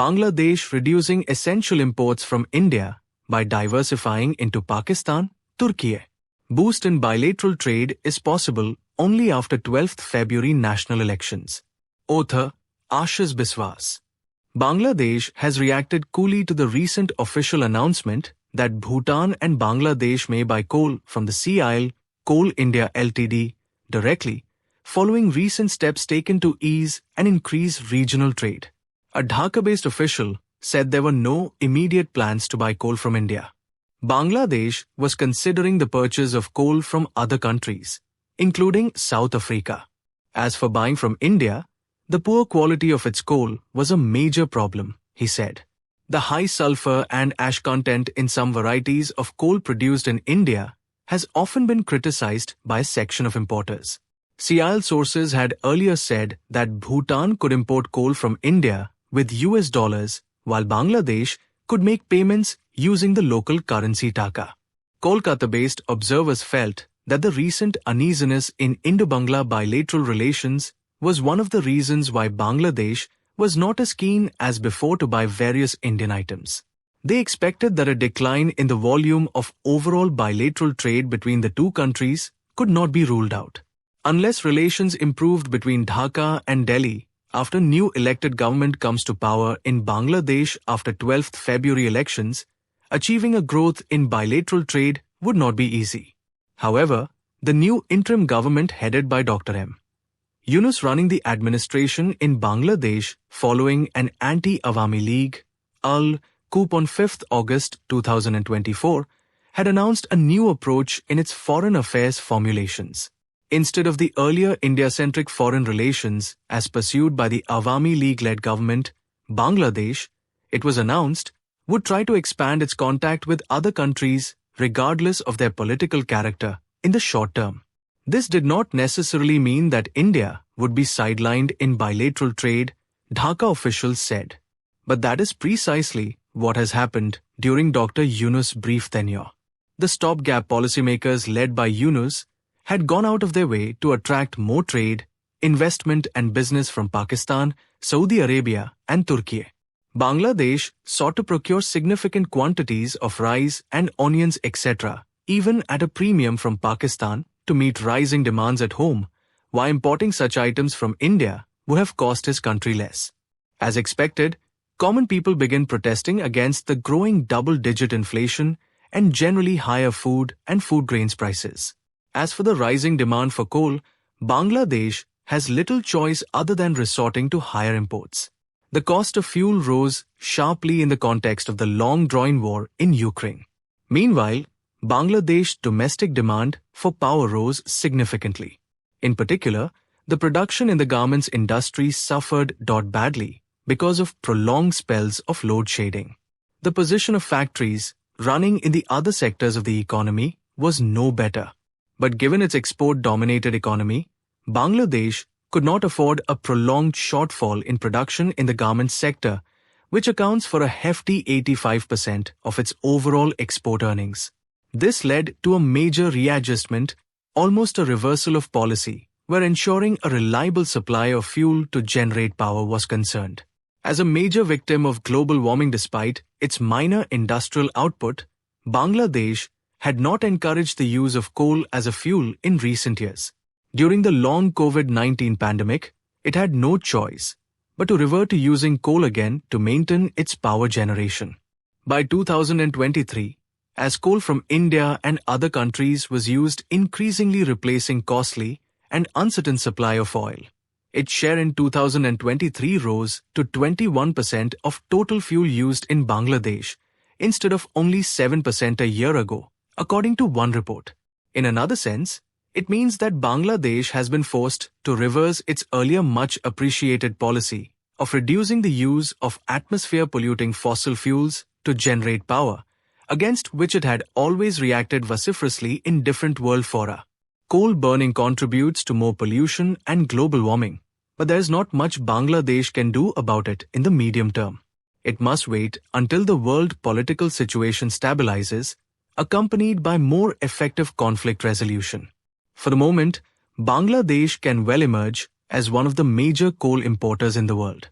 Bangladesh reducing essential imports from India by diversifying into Pakistan, Turkiye. Boost in bilateral trade is possible only after 12th February national elections. Author Ashish Biswas. Bangladesh has reacted coolly to the recent official announcement that Bhutan and Bangladesh may buy coal from the Sea Isle Coal India Ltd. Directly, following recent steps taken to ease and increase regional trade. A Dhaka-based official said there were no immediate plans to buy coal from India. Bangladesh was considering the purchase of coal from other countries, including South Africa. As for buying from India, the poor quality of its coal was a major problem, he said. The high sulphur and ash content in some varieties of coal produced in India has often been criticized by a section of importers. CIL sources had earlier said that Bhutan could import coal from India with US dollars, while Bangladesh could make payments using the local currency Taka. Kolkata-based observers felt that the recent uneasiness in Indo-Bangla bilateral relations was one of the reasons why Bangladesh was not as keen as before to buy various Indian items. They expected that a decline in the volume of overall bilateral trade between the two countries could not be ruled out. Unless relations improved between Dhaka and Delhi after new elected government comes to power in Bangladesh after 12th February elections, achieving a growth in bilateral trade would not be easy. However, the new interim government headed by Dr. M. Yunus running the administration in Bangladesh following an anti-Awami League coup on 5th August 2024 had announced a new approach in its foreign affairs formulations. Instead of the earlier India-centric foreign relations as pursued by the Awami League-led government, Bangladesh, it was announced, would try to expand its contact with other countries regardless of their political character in the short term. This did not necessarily mean that India would be sidelined in bilateral trade, Dhaka officials said. But that is precisely what has happened during Dr. Yunus' brief tenure. The stopgap policymakers led by Yunus had gone out of their way to attract more trade, investment and business from Pakistan, Saudi Arabia and Turkiye. Bangladesh sought to procure significant quantities of rice and onions etc., even at a premium from Pakistan to meet rising demands at home, while importing such items from India would have cost his country less. As expected, common people began protesting against the growing double-digit inflation and generally higher food and food grains prices. As for the rising demand for coal, Bangladesh has little choice other than resorting to higher imports. The cost of fuel rose sharply in the context of the long-drawn war in Ukraine. Meanwhile, Bangladesh domestic demand for power rose significantly. In particular, the production in the garments industry suffered badly because of prolonged spells of load shedding. The position of factories running in the other sectors of the economy was no better. But given its export-dominated economy, Bangladesh could not afford a prolonged shortfall in production in the garment sector, which accounts for a hefty 85% of its overall export earnings. This led to a major readjustment, almost a reversal of policy, where ensuring a reliable supply of fuel to generate power was concerned. As a major victim of global warming despite its minor industrial output, Bangladesh had not encouraged the use of coal as a fuel in recent years. During the long COVID-19 pandemic, it had no choice but to revert to using coal again to maintain its power generation. By 2023, as coal from India and other countries was used increasingly replacing costly and uncertain supply of oil, its share in 2023 rose to 21% of total fuel used in Bangladesh instead of only 7% a year ago, according to one report. In another sense, it means that Bangladesh has been forced to reverse its earlier much appreciated policy of reducing the use of atmosphere-polluting fossil fuels to generate power, against which it had always reacted vociferously in different world fora. Coal burning contributes to more pollution and global warming, but there is not much Bangladesh can do about it in the medium term. It must wait until the world political situation stabilizes, accompanied by more effective conflict resolution. For the moment, Bangladesh can well emerge as one of the major coal importers in the world.